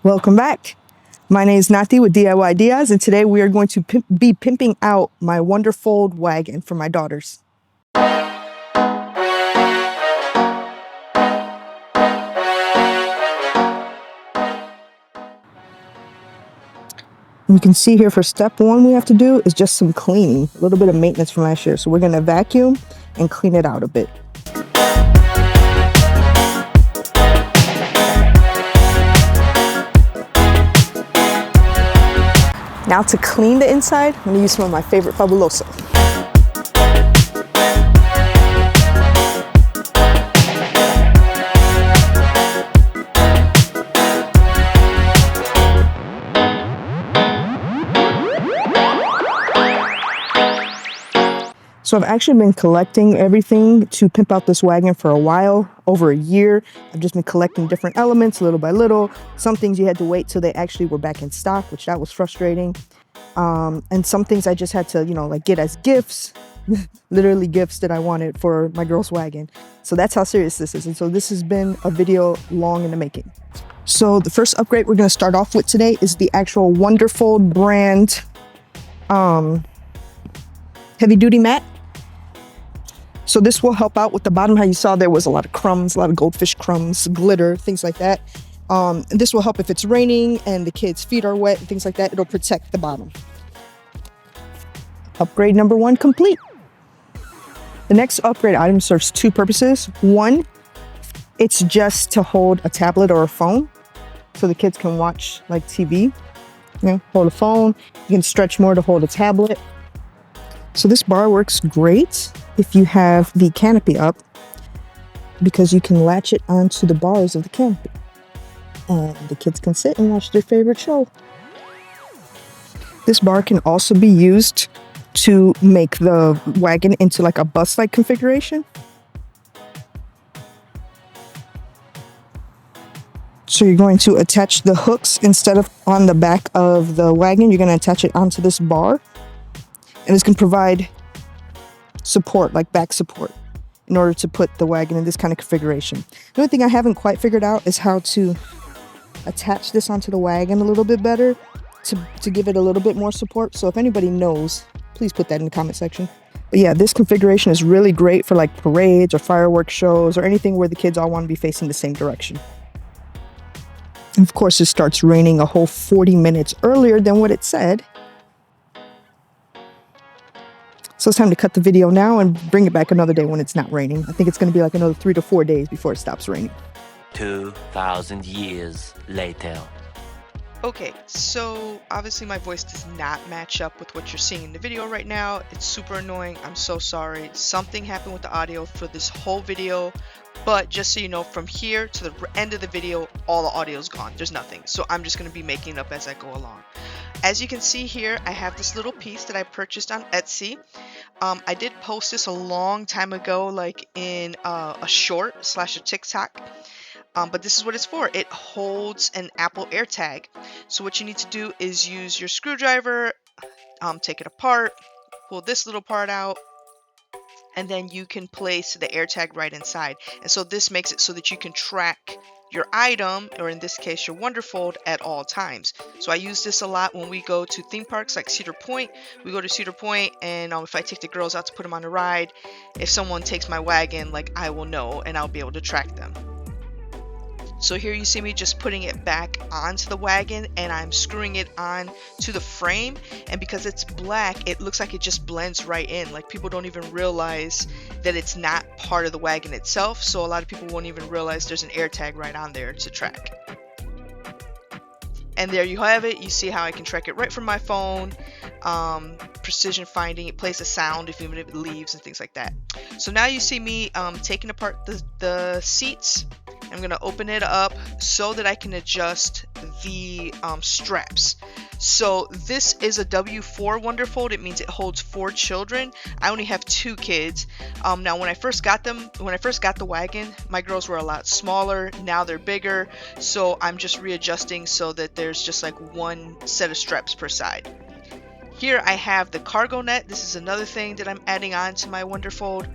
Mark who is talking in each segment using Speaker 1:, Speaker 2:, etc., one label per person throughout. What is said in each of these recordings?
Speaker 1: Welcome back. My name is Nati with DIY Diaz, and today we are going to be pimping out my Wonderfold wagon for my daughters. You can see here for step one we have to do is just some cleaning, a little bit of maintenance from last year. So we're going to vacuum and clean it out a bit. Now to clean the inside, I'm going to use some of my favorite Fabuloso. So I've actually been collecting everything to pimp out this wagon for a while, over a year. I've just been collecting different elements little by little. Some things you had to wait till they actually were back in stock, which that was frustrating. And some things I just had to, like get as gifts, literally gifts that I wanted for my girl's wagon. So that's how serious this is. And so this has been a video long in the making. So the first upgrade we're going to start off with today is the actual Wonderfold brand heavy duty mat. So this will help out with the bottom. How you saw there was a lot of crumbs, a lot of goldfish crumbs, glitter, things like that. And this will help if it's raining and the kids' feet are wet and things like that. It'll protect the bottom. Upgrade number one complete. The next upgrade item serves two purposes. One, it's just to hold a tablet or a phone so the kids can watch like TV. Hold a phone. You can stretch more to hold a tablet. So this bar works great if you have the canopy up because you can latch it onto the bars of the canopy and the kids can sit and watch their favorite show. This bar can also be used to make the wagon into like a bus-like configuration. So you're going to attach the hooks instead of on the back of the wagon, you're going to attach it onto this bar. And this can provide support, like back support, in order to put the wagon in this kind of configuration. The only thing I haven't quite figured out is how to attach this onto the wagon a little bit better to give it a little bit more support. So if anybody knows, please put that in the comment section. But yeah, this configuration is really great for like parades or fireworks shows or anything where the kids all want to be facing the same direction. And of course, it starts raining a whole 40 minutes earlier than what it said. So it's time to cut the video now and bring it back another day when it's not raining. I think it's going to be like another 3 to 4 days before it stops raining.
Speaker 2: 2,000 years later.
Speaker 3: Okay, so obviously my voice does not match up with what you're seeing in the video right now. It's super annoying. I'm so sorry. Something happened with the audio for this whole video. But just so you know, from here to the end of the video, all the audio is gone. There's nothing. So I'm just going to be making it up as I go along. As you can see here, I have this little piece that I purchased on Etsy. I did post this a long time ago, like in a short / a TikTok. But this is what it's for. It holds an Apple AirTag. So what you need to do is use your screwdriver, take it apart, pull this little part out, and then you can place the AirTag right inside. And so this makes it so that you can track your item, or in this case your Wonderfold, at all times. So I use this a lot when we go to theme parks like Cedar Point. We go to Cedar Point, and if I take the girls out to put them on a ride, if someone takes my wagon, like, I will know and I'll be able to track them. So here you see me just putting it back onto the wagon, and I'm screwing it on to the frame, and because it's black, it looks like it just blends right in. Like, people don't even realize that it's not part of the wagon itself, so a lot of people won't even realize there's an AirTag right on there to track. And there you have it. You see how I can track it right from my phone. Precision finding, it plays a sound even if it leaves and things like that. So now you see me taking apart the seats. I'm going to open it up so that I can adjust the straps. So this is a W4 Wonderfold. It means it holds 4 children. I only have 2 kids. Now when I first got the wagon, my girls were a lot smaller. Now they're bigger. So I'm just readjusting so that there's just like one set of straps per side. Here I have the cargo net. This is another thing that I'm adding on to my Wonderfold.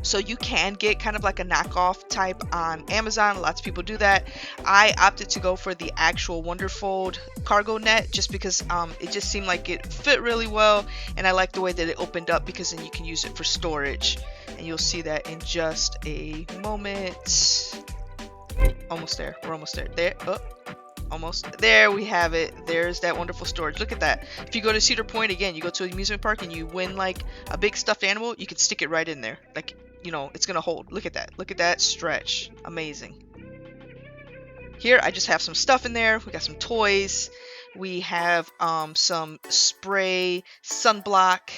Speaker 3: So you can get kind of like a knockoff type on Amazon. Lots of people do that. I opted to go for the actual Wonderfold cargo net just because it just seemed like it fit really well, and I like the way that it opened up because then you can use it for storage, and you'll see that in just a moment. Almost there. We're almost there. There. Oh, almost. There we have it. There's that wonderful storage. Look at that. If you go to Cedar Point, again, you go to an amusement park and you win like a big stuffed animal, you can stick it right in there. Like, you know, it's gonna hold. Look at that. Look at that stretch. Amazing. Here I just have some stuff in there. We got some toys. We have some spray sunblock,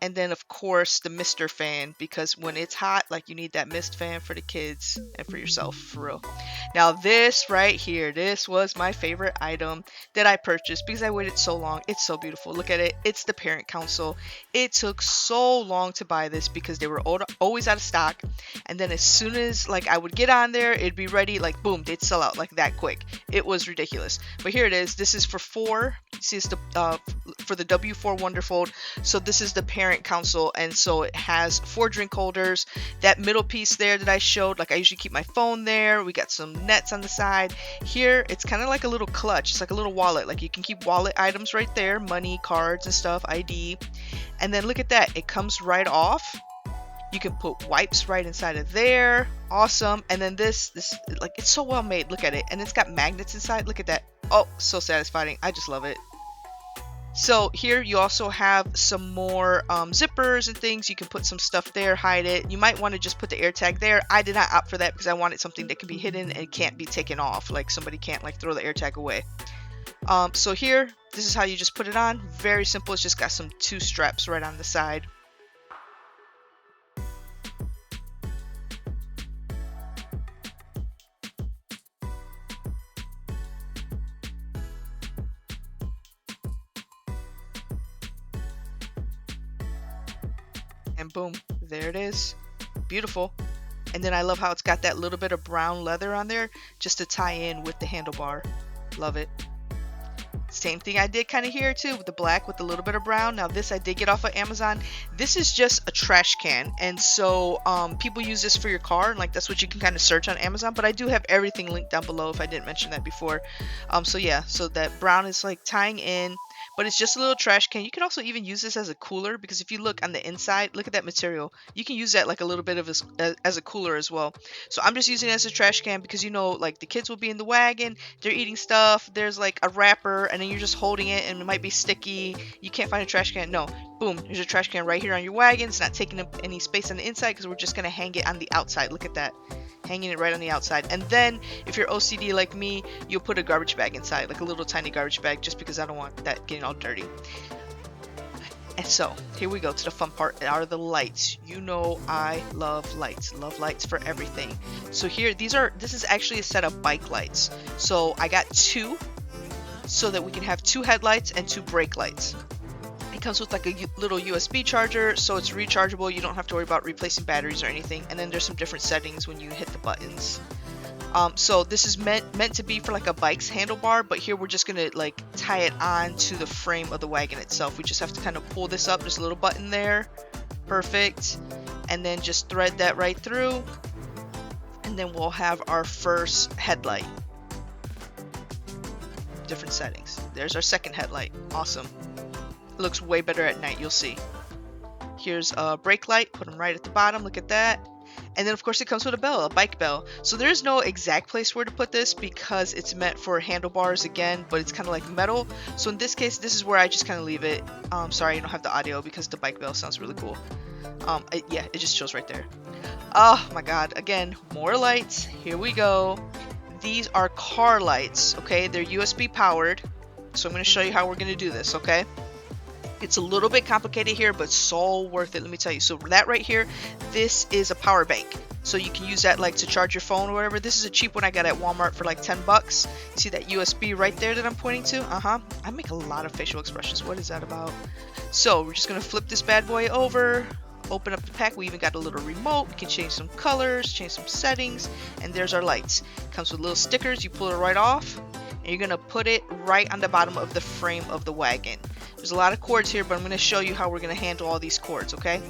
Speaker 3: and then of course the mister fan, because when it's hot, like, you need that mist fan for the kids and for yourself, for real. Now this right here, this was my favorite item that I purchased because I waited so long. It's so beautiful. Look at it. It's the parent console. It took so long to buy this because they were always out of stock, and then as soon as like I would get on there, it'd be ready, like boom, they'd sell out like that quick. It was ridiculous. But here it is. This is for 4. See, it's the for the W4 Wonderfold. So this is the parent console, and so it has 4 drink holders. That middle piece there that I showed, like I usually keep my phone there. We got some nets on the side. Here it's kind of like a little clutch. It's like a little wallet. Like, you can keep wallet items right there, money, cards and stuff, ID. And then look at that, it comes right off. You can put wipes right inside of there. Awesome. And then this like, it's so well made. Look at it. And it's got magnets inside. Look at that. Oh, so satisfying. I just love it. So here you also have some more zippers and things. You can put some stuff there, hide it. You might want to just put the air tag there. I did not opt for that because I wanted something that can be hidden and can't be taken off. Like, somebody can't like throw the air tag away. So here, this is how you just put it on. Very simple. It's just got some 2 straps right on the side. And boom, there it is. Beautiful. And then I love how it's got that little bit of brown leather on there just to tie in with the handlebar. Love it. Same thing I did kind of here too, with the black with a little bit of brown. Now this I did get off of Amazon. This is just a trash can, and so people use this for your car, and like that's what you can kind of search on Amazon. But I do have everything linked down below if I didn't mention that before. So yeah, so that brown is like tying in, but it's just a little trash can. You can also even use this as a cooler, because if you look on the inside, look at that material. You can use that like a little bit of as a cooler as well. So I'm just using it as a trash can because, you know, like the kids will be in the wagon, they're eating stuff, there's like a wrapper, and then you're just holding it and it might be sticky. You can't find a trash can. No, boom, there's a trash can right here on your wagon. It's not taking up any space on the inside because we're just going to hang it on the outside. Look at that. Hanging it right on the outside. And then if you're OCD like me, you'll put a garbage bag inside, like a little tiny garbage bag, just because I don't want that getting all dirty. And so here we go to the fun part, are the lights. You know I love lights for everything. So here, this is actually a set of bike lights. So I got 2 so that we can have 2 headlights and 2 brake lights. It comes with like a little USB charger, so it's rechargeable. You don't have to worry about replacing batteries or anything. And then there's some different settings when you hit the buttons. So this is meant to be for like a bike's handlebar, but here we're just gonna like tie it on to the frame of the wagon itself. We just have to kind of pull this up. There's a little button there. Perfect. And then just thread that right through. And then we'll have our first headlight. Different settings. There's our second headlight. Awesome. It looks way better at night, you'll see. Here's a brake light, put them right at the bottom, look at that. And then of course it comes with a bell, a bike bell. So there's no exact place where to put this because it's meant for handlebars again, but it's kind of like metal. So in this case, this is where I just kind of leave it. Sorry, you don't have the audio because the bike bell sounds really cool. Yeah, it just shows right there. Oh my god, again, more lights. Here we go. These are car lights, okay? They're USB powered. So I'm going to show you how we're going to do this, okay? It's a little bit complicated here, but so worth it, let me tell you. So that right here, this is a power bank. So you can use that like to charge your phone or whatever. This is a cheap one I got at Walmart for like 10 bucks. See that USB right there that I'm pointing to? I make a lot of facial expressions. What is that about? So we're just going to flip this bad boy over. Open up the pack. We even got a little remote. We can change some colors, change some settings, and there's our lights. Comes with little stickers. You pull it right off, and you're gonna put it right on the bottom of the frame of the wagon. There's a lot of cords here, but I'm gonna show you how we're gonna handle all these cords, okay?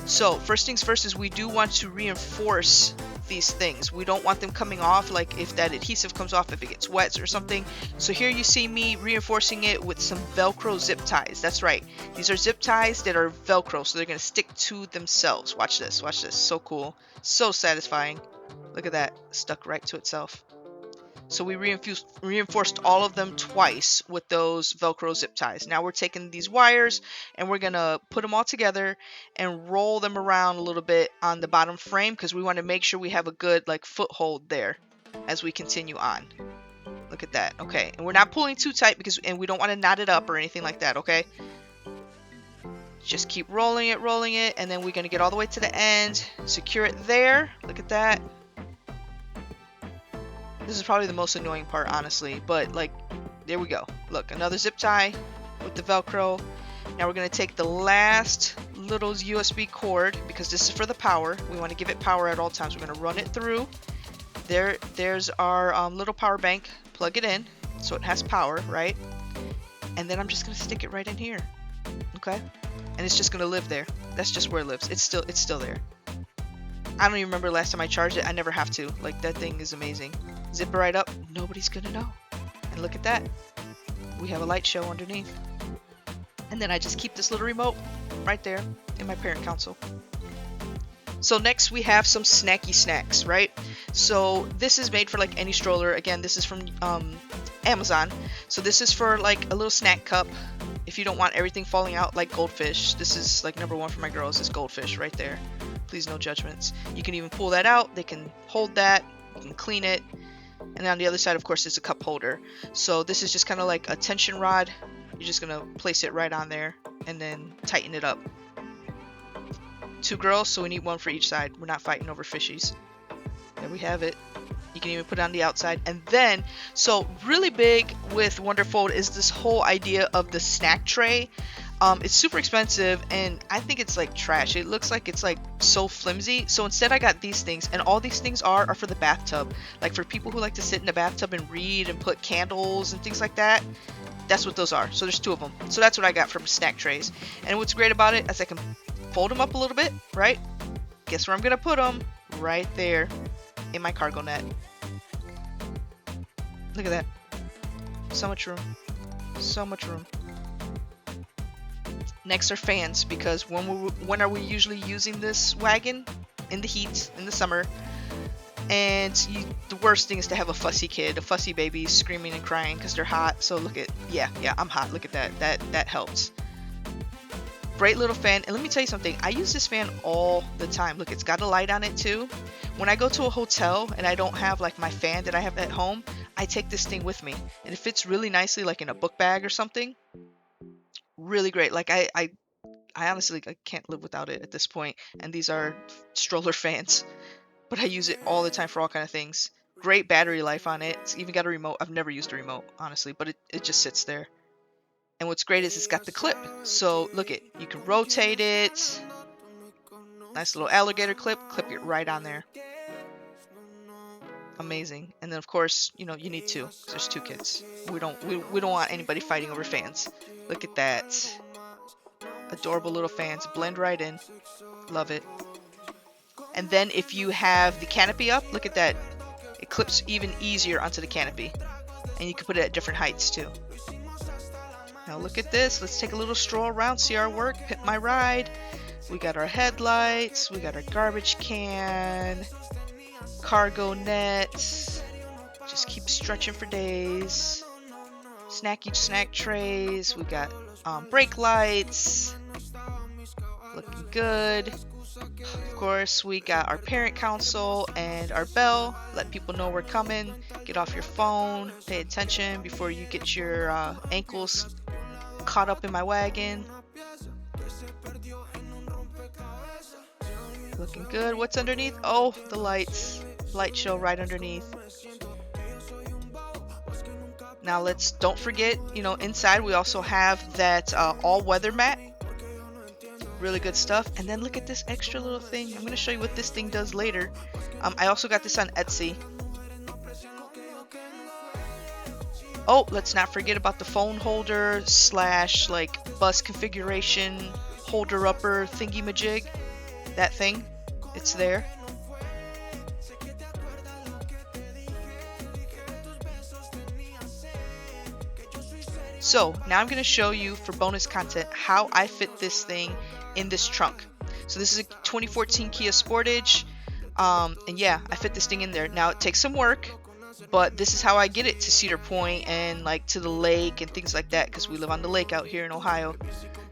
Speaker 3: So first things first is we do want to reinforce these things. We don't want them coming off, like if that adhesive comes off, if it gets wet or something. So here you see me reinforcing it with some Velcro zip ties. That's right. These are zip ties that are Velcro, so they're going to stick to themselves. Watch this. Watch this. So cool. So satisfying. Look at that. Stuck right to itself. So we reinforced all of them twice with those Velcro zip ties. Now we're taking these wires and we're going to put them all together and roll them around a little bit on the bottom frame, because we want to make sure we have a good like foothold there as we continue on. Look at that. Okay. And we're not pulling too tight and we don't want to knot it up or anything like that. Okay. Just keep rolling it, and then we're going to get all the way to the end, secure it there. Look at that. This is probably the most annoying part, honestly, but like, there we go. Look, another zip tie with the Velcro. Now we're going to take the last little USB cord, because this is for the power. We want to give it power at all times. We're going to run it through. There's our little power bank. Plug it in so it has power, right? And then I'm just going to stick it right in here. Okay? And it's just going to live there. That's just where it lives. It's still there. I don't even remember last time I charged it. I never have to. Like, that thing is amazing. Zip it right up. Nobody's gonna know. And look at that. We have a light show underneath. And then I just keep this little remote right there in my parent console. So next we have some snacky snacks, right? So this is made for like any stroller. Again, this is from Amazon. So this is for like a little snack cup. If you don't want everything falling out like goldfish, this is like #1 for my girls, is goldfish right there. Please, no judgments. You can even pull that out. They can hold that. You can clean it. And on the other side, of course, is a cup holder. So this is just kind of like a tension rod. You're just going to place it right on there and then tighten it up. 2 girls, so we need 1 for each side. We're not fighting over fishies. There we have it. You can even put it on the outside. And then, so really big with Wonderfold is this whole idea of the snack tray. It's super expensive, and I think it's like trash. It looks like it's like so flimsy. So instead I got these things, and all these things are for the bathtub. Like for people who like to sit in the bathtub and read and put candles and things like that. That's what those are. So there's 2 of them. So that's what I got from snack trays. And what's great about it is I can fold them up a little bit, right? Guess where I'm going to put them? Right there in my cargo net. Look at that. So much room. So much room. Next are fans, because when are we usually using this wagon? In the heat, in the summer. And the worst thing is to have a fussy kid, a fussy baby screaming and crying because they're hot. So look at, yeah, I'm hot. Look at that. That helps. Great little fan. And let me tell you something. I use this fan all the time. Look, it's got a light on it too. When I go to a hotel and I don't have like my fan that I have at home, I take this thing with me. And it fits really nicely like in a book bag or something. Really great. Like I honestly can't live without it at this point. And these are stroller fans. But I use it all the time for all kind of things. Great battery life on it. It's even got a remote. I've never used a remote, honestly, but it just sits there. And what's great is it's got the clip. So look it, you can rotate it. Nice little alligator clip. Clip it right on there. Amazing. And then of course, you need 2. 'Cause there's 2 kids. We don't want anybody fighting over fans. Look at that. Adorable little fans. Blend right in. Love it. And then if you have the canopy up, look at that. It clips even easier onto the canopy. And you can put it at different heights too. Now look at this. Let's take a little stroll around, see our work, Pimp my ride. We got our headlights, we got our garbage can, cargo nets. Just keep stretching for days. Snack trays. We got brake lights. Looking good. Of course, we got our parent console and our bell. Let people know we're coming. Get off your phone. Pay attention before you get your ankles caught up in my wagon. Looking good. What's underneath? Oh, the lights. Light show right underneath. Now don't forget, inside we also have that all-weather mat. Really good stuff. And then look at this extra little thing. I'm going to show you what this thing does later. I also got this on Etsy. Oh, let's not forget about the phone holder / like bus configuration holder upper thingy majig. that thing, it's there. So now I'm going to show you for bonus content how I fit this thing in this trunk. So this is a 2014 Kia Sportage, and yeah, I fit this thing in there. Now it takes some work, but this is how I get it to Cedar Point and like to the lake and things like that, because we live on the lake out here in Ohio.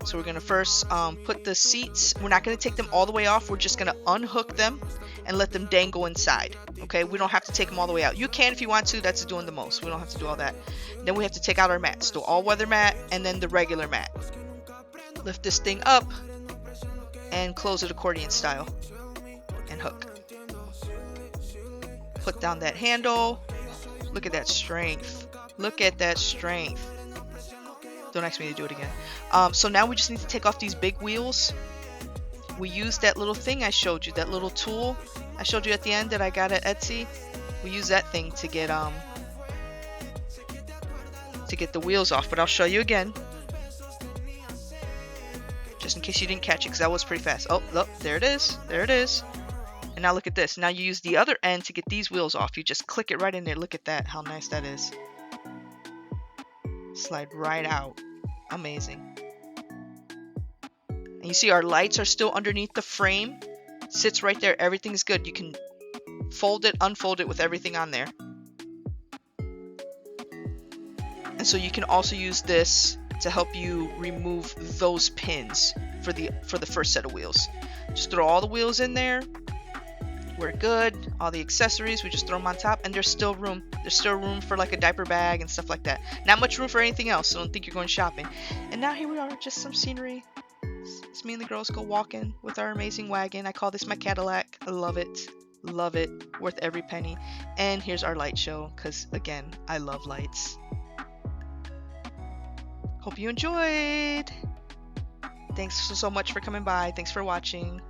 Speaker 3: So we're going to first put the seats. We're not going to take them all the way off. We're just going to unhook them and let them dangle inside. Okay, we don't have to take them all the way out. You can if you want to. That's doing the most. We don't have to do all that. Then we have to take out our mats, the all-weather mat and then the regular mat. Lift this thing up and close it accordion style and hook. Put down that handle. Look at that strength. Look at that strength. Don't ask me to do it again. So now we just need to take off these big wheels. We use that little thing I showed you, that little tool I showed you at the end that I got at Etsy. We use that thing to get the wheels off, but I'll show you again, just in case you didn't catch it, because that was pretty fast. Oh, look, there it is. There it is. And now look at this. Now you use the other end to get these wheels off. You just click it right in there. Look at that. How nice that is. Slide right out. Amazing. And you see our lights are still underneath the frame. Sits right there. Everything's good. You can fold it, unfold it with everything on there. And so you can also use this to help you remove those pins for the first set of wheels. Just throw all the wheels in there. We're good. All the accessories, we just throw them on top, and there's still room. There's still room for like a diaper bag and stuff like that. Not much room for anything else, so don't think you're going shopping. And now here we are, just some scenery. It's me and the girls go walking with our amazing wagon. I call this my Cadillac. I love it. Love it. Worth every penny. And here's our light show, because again, I love lights. Hope you enjoyed. Thanks so much for coming by. Thanks for watching.